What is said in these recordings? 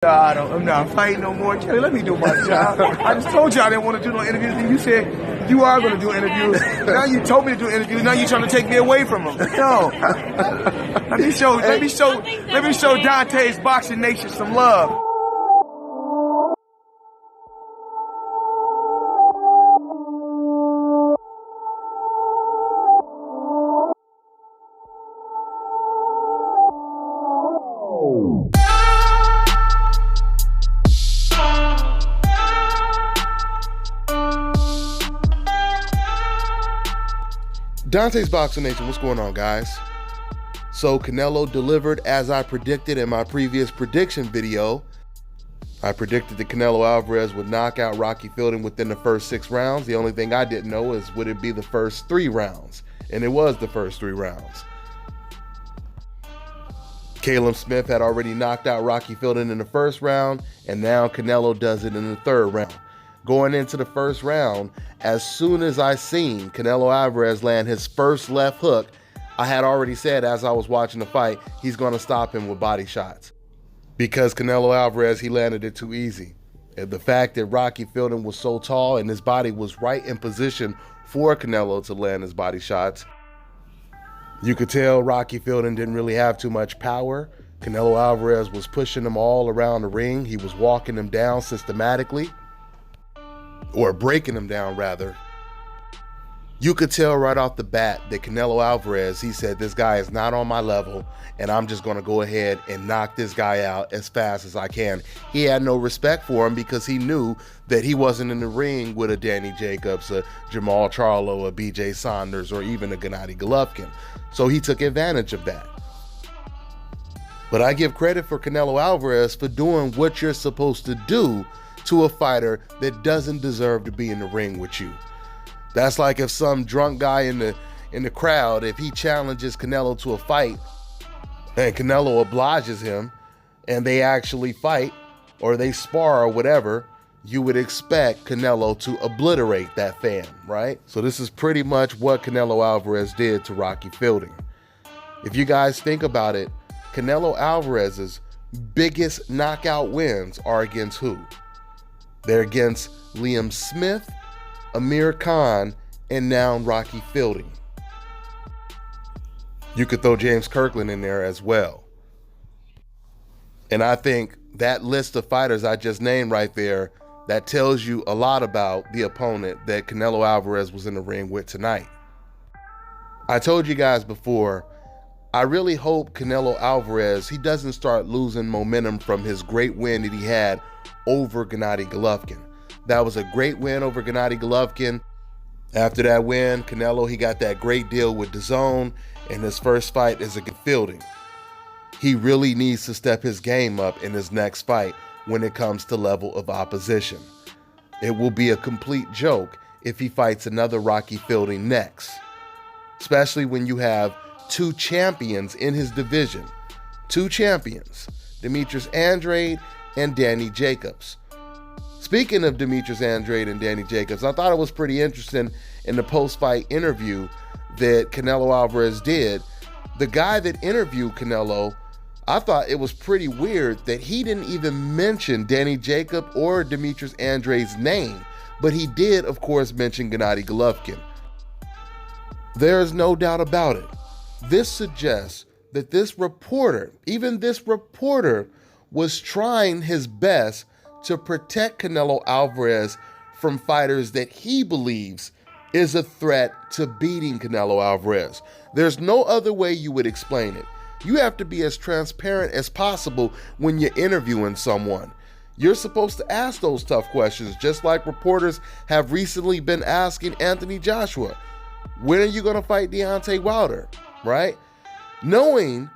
I'm not fighting no more. Kelly, let me do my job. I just told you I didn't want to do no interviews, and you said you are going to do interviews. Now you told me to do interviews. Now you're trying to take me away from them. No. Let me show Dante's Boxing Nation some love. Dante's Boxing Nation, what's going on, guys? So Canelo delivered as I predicted in my previous prediction video. I predicted that Canelo Alvarez would knock out Rocky Fielding within the first 6 rounds. The only thing I didn't know is would it be the first 3 rounds? And it was the first 3 rounds. Caleb Smith had already knocked out Rocky Fielding in the first round, and now Canelo does it in the 3rd round. Going into the first round, as soon as I seen Canelo Alvarez land his first left hook, I had already said as I was watching the fight, he's going to stop him with body shots. Because Canelo Alvarez, he landed it too easy. And the fact that Rocky Fielding was so tall and his body was right in position for Canelo to land his body shots, you could tell Rocky Fielding didn't really have too much power. Canelo Alvarez was pushing him all around the ring. He was walking him down systematically. Or breaking him down, rather. You could tell right off the bat that Canelo Alvarez, he said, this guy is not on my level, and I'm just going to go ahead and knock this guy out as fast as I can. He had no respect for him because he knew that he wasn't in the ring with a Danny Jacobs, a Jamal Charlo, a BJ Saunders, or even a Gennady Golovkin. So he took advantage of that. But I give credit for Canelo Alvarez for doing what you're supposed to do to a fighter that doesn't deserve to be in the ring with you. That's like if some drunk guy in the crowd, if he challenges Canelo to a fight and Canelo obliges him and they actually fight or they spar or whatever, you would expect Canelo to obliterate that fan, right? So this is pretty much what Canelo Alvarez did to Rocky Fielding. If you guys think about it, Canelo Alvarez's biggest knockout wins are against who? They're against Liam Smith, Amir Khan, and now Rocky Fielding. You could throw James Kirkland in there as well. And I think that list of fighters I just named right there, that tells you a lot about the opponent that Canelo Alvarez was in the ring with tonight. I told you guys before, I really hope Canelo Alvarez, he doesn't start losing momentum from his great win that he had over Gennady Golovkin. That was a great win over Gennady Golovkin. After that win, Canelo, he got that great deal with DAZN, and his first fight is against Fielding. He really needs to step his game up in his next fight when it comes to level of opposition. It will be a complete joke if he fights another Rocky Fielding next, especially when you have 2 champions in his division. 2 champions, Demetrius Andrade and Danny Jacobs. Speaking of Demetrius Andrade and Danny Jacobs, I thought it was pretty interesting in the post-fight interview that Canelo Alvarez did. The guy that interviewed Canelo, I thought it was pretty weird that he didn't even mention Danny Jacobs or Demetrius Andrade's name, but he did, of course, mention Gennady Golovkin. There's no doubt about it. This suggests that this reporter, even this reporter, was trying his best to protect Canelo Alvarez from fighters that he believes is a threat to beating Canelo Alvarez. There's no other way you would explain it. You have to be as transparent as possible when you're interviewing someone. You're supposed to ask those tough questions, just like reporters have recently been asking Anthony Joshua, when are you going to fight Deontay Wilder, right? Knowing,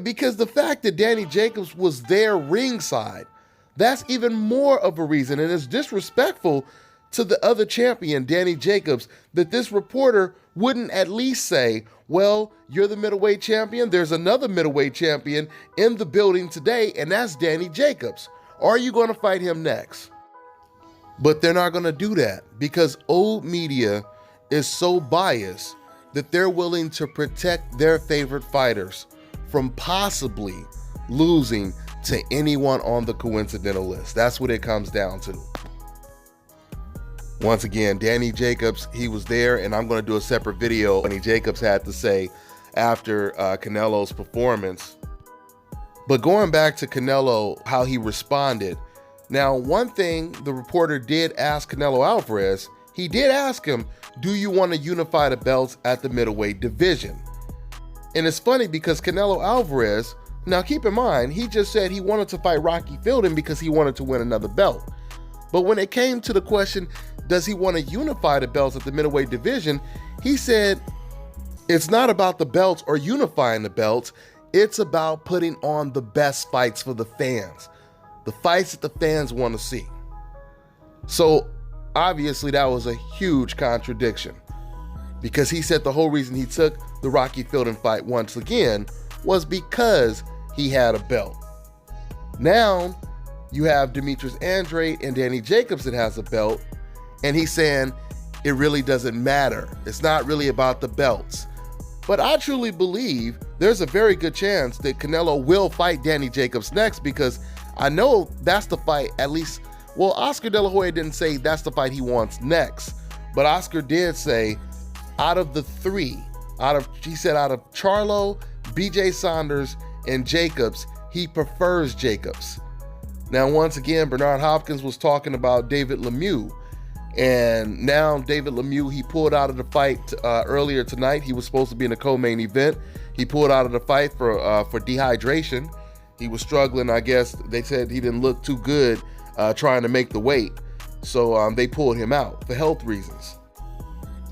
because the fact that Danny Jacobs was there ringside, that's even more of a reason, and it's disrespectful to the other champion, Danny Jacobs, that this reporter wouldn't at least say, well, you're the middleweight champion, there's another middleweight champion in the building today, and that's Danny Jacobs. Are you going to fight him next? But they're not going to do that because old media is so biased that they're willing to protect their favorite fighters from possibly losing to anyone on the coincidental list. That's what it comes down to. Once again, Danny Jacobs, he was there, and I'm going to do a separate video Danny Jacobs had to say after Canelo's performance. But going back to Canelo, how he responded. Now, one thing the reporter did ask Canelo Alvarez, he did ask him, do you want to unify the belts at the middleweight division? And it's funny because Canelo Alvarez, now keep in mind, he just said he wanted to fight Rocky Fielding because he wanted to win another belt. But when it came to the question, does he want to unify the belts at the middleweight division? He said, it's not about the belts or unifying the belts. It's about putting on the best fights for the fans. The fights that the fans want to see. So obviously that was a huge contradiction, because he said the whole reason he took the Rocky Fielding fight once again was because he had a belt. Now you have Demetrius Andrade and Danny Jacobs that has a belt, and he's saying it really doesn't matter. It's not really about the belts. But I truly believe there's a very good chance that Canelo will fight Danny Jacobs next, because I know that's the fight, at least, well, Oscar De La Hoya didn't say that's the fight he wants next, but Oscar did say out of the three, he said out of Charlo, BJ Saunders, and Jacobs, he prefers Jacobs. Now, once again, Bernard Hopkins was talking about David Lemieux, and now David Lemieux, he pulled out of the fight earlier tonight. He was supposed to be in a co-main event. He pulled out of the fight for dehydration. He was struggling, I guess. They said he didn't look too good trying to make the weight. So they pulled him out for health reasons.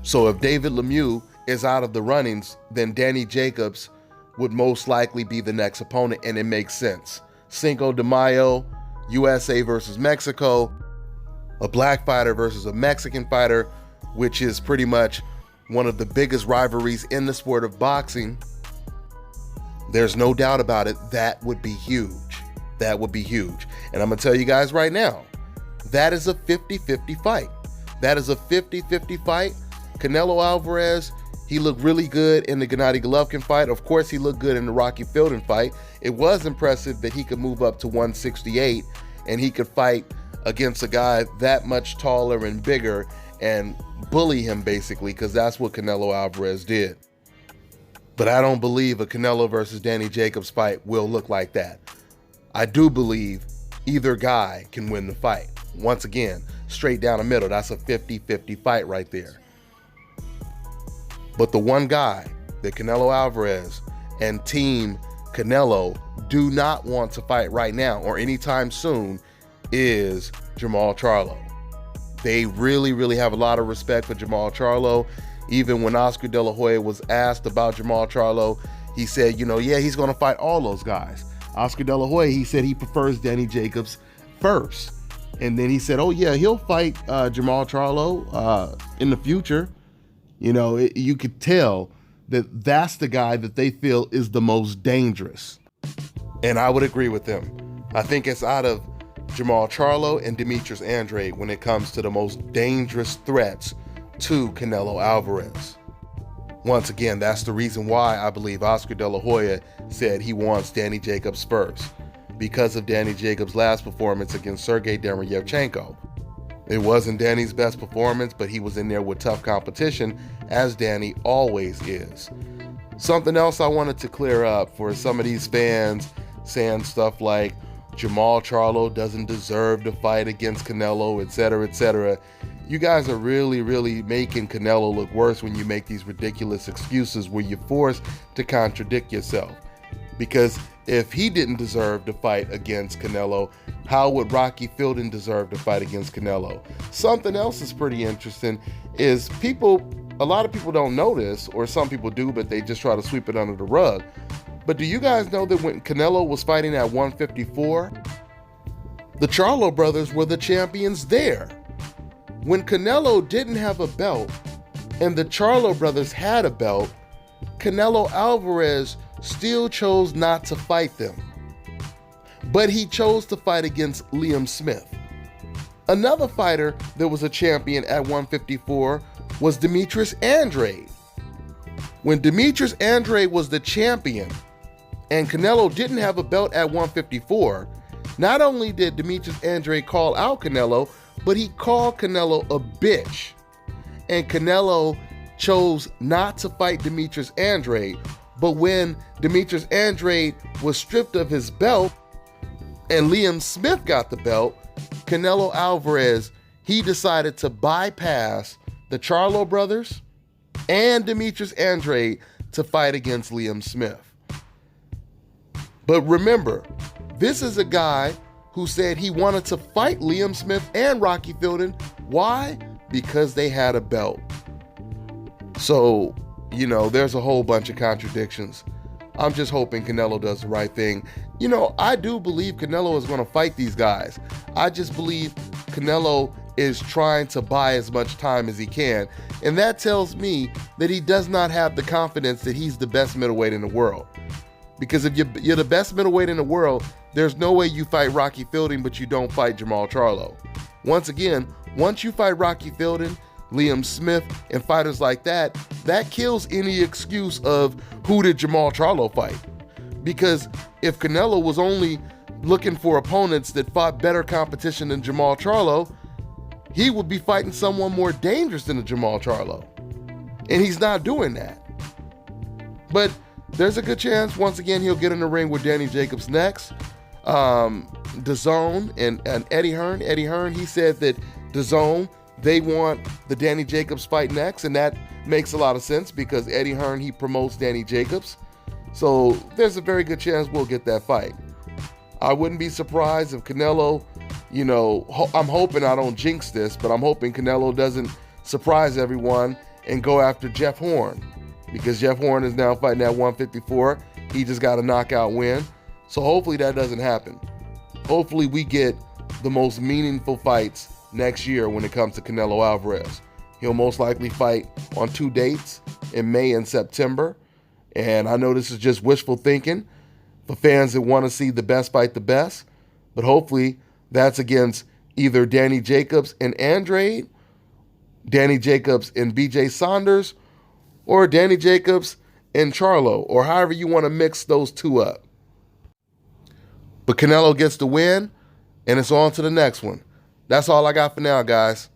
So if David Lemieux is out of the runnings, then Danny Jacobs would most likely be the next opponent, and it makes sense. Cinco de Mayo, USA versus Mexico, a black fighter versus a Mexican fighter, which is pretty much one of the biggest rivalries in the sport of boxing. There's no doubt about it, that would be huge. That would be huge. And I'm gonna tell you guys right now, that is a 50-50 fight. That is a 50-50 fight. Canelo Alvarez, he looked really good in the Gennady Golovkin fight. Of course, he looked good in the Rocky Fielding fight. It was impressive that he could move up to 168 and he could fight against a guy that much taller and bigger and bully him, basically, because that's what Canelo Alvarez did. But I don't believe a Canelo versus Danny Jacobs fight will look like that. I do believe either guy can win the fight. Once again, straight down the middle. That's a 50-50 fight right there. But the one guy that Canelo Alvarez and Team Canelo do not want to fight right now or anytime soon is Jermall Charlo. They really, really have a lot of respect for Jermall Charlo. Even when Oscar De La Hoya was asked about Jermall Charlo, he said, yeah, he's going to fight all those guys. Oscar De La Hoya, he said he prefers Danny Jacobs first. And then he said, oh yeah, he'll fight Jermall Charlo in the future. You could tell that that's the guy that they feel is the most dangerous. And I would agree with them. I think it's out of Jermall Charlo and Demetrius Andrade when it comes to the most dangerous threats to Canelo Alvarez. Once again, that's the reason why I believe Oscar De La Hoya said he wants Danny Jacobs first, because of Danny Jacobs' last performance against Sergey Derevyachenko. It wasn't Danny's best performance, but he was in there with tough competition, as Danny always is. Something else I wanted to clear up for some of these fans saying stuff like Jermall Charlo doesn't deserve to fight against Canelo, etc., etc. You guys are really, really making Canelo look worse when you make these ridiculous excuses where you're forced to contradict yourself. Because if he didn't deserve to fight against Canelo, how would Rocky Fielding deserve to fight against Canelo? Something else is pretty interesting is a lot of people don't know this, or some people do, but they just try to sweep it under the rug. But do you guys know that when Canelo was fighting at 154, the Charlo brothers were the champions there? When Canelo didn't have a belt and the Charlo brothers had a belt, Canelo Alvarez still chose not to fight them. But he chose to fight against Liam Smith. Another fighter that was a champion at 154 was Demetrius Andrade. When Demetrius Andrade was the champion and Canelo didn't have a belt at 154, not only did Demetrius Andrade call out Canelo, but he called Canelo a bitch. And Canelo chose not to fight Demetrius Andrade. But when Demetrius Andrade was stripped of his belt and Liam Smith got the belt, Canelo Alvarez, he decided to bypass the Charlo brothers and Demetrius Andrade to fight against Liam Smith. But remember, this is a guy who said he wanted to fight Liam Smith and Rocky Fielding. Why? Because they had a belt. So, there's a whole bunch of contradictions. I'm just hoping Canelo does the right thing. I do believe Canelo is going to fight these guys. I just believe Canelo is trying to buy as much time as he can. And that tells me that he does not have the confidence that he's the best middleweight in the world. Because if you're the best middleweight in the world, there's no way you fight Rocky Fielding, but you don't fight Jamal Charlo. Once again, once you fight Rocky Fielding, Liam Smith, and fighters like that, that kills any excuse of who did Jamal Charlo fight. Because if Canelo was only looking for opponents that fought better competition than Jamal Charlo, he would be fighting someone more dangerous than Jamal Charlo. And he's not doing that. But there's a good chance, once again, he'll get in the ring with Danny Jacobs next. DAZN and Eddie Hearn. Eddie Hearn, he said that DAZN, they want the Danny Jacobs fight next, and that makes a lot of sense because Eddie Hearn, he promotes Danny Jacobs. So there's a very good chance we'll get that fight. I wouldn't be surprised if Canelo, I'm hoping I don't jinx this, but I'm hoping Canelo doesn't surprise everyone and go after Jeff Horn, because Jeff Horn is now fighting at 154. He just got a knockout win. So hopefully that doesn't happen. Hopefully we get the most meaningful fights next year when it comes to Canelo Alvarez. He'll most likely fight on 2 dates in May and September. And I know this is just wishful thinking for fans that want to see the best fight the best. But hopefully that's against either Danny Jacobs and Andrade, Danny Jacobs and BJ Saunders, or Danny Jacobs and Charlo, or however you want to mix those two up. But Canelo gets the win, and it's on to the next one. That's all I got for now, guys.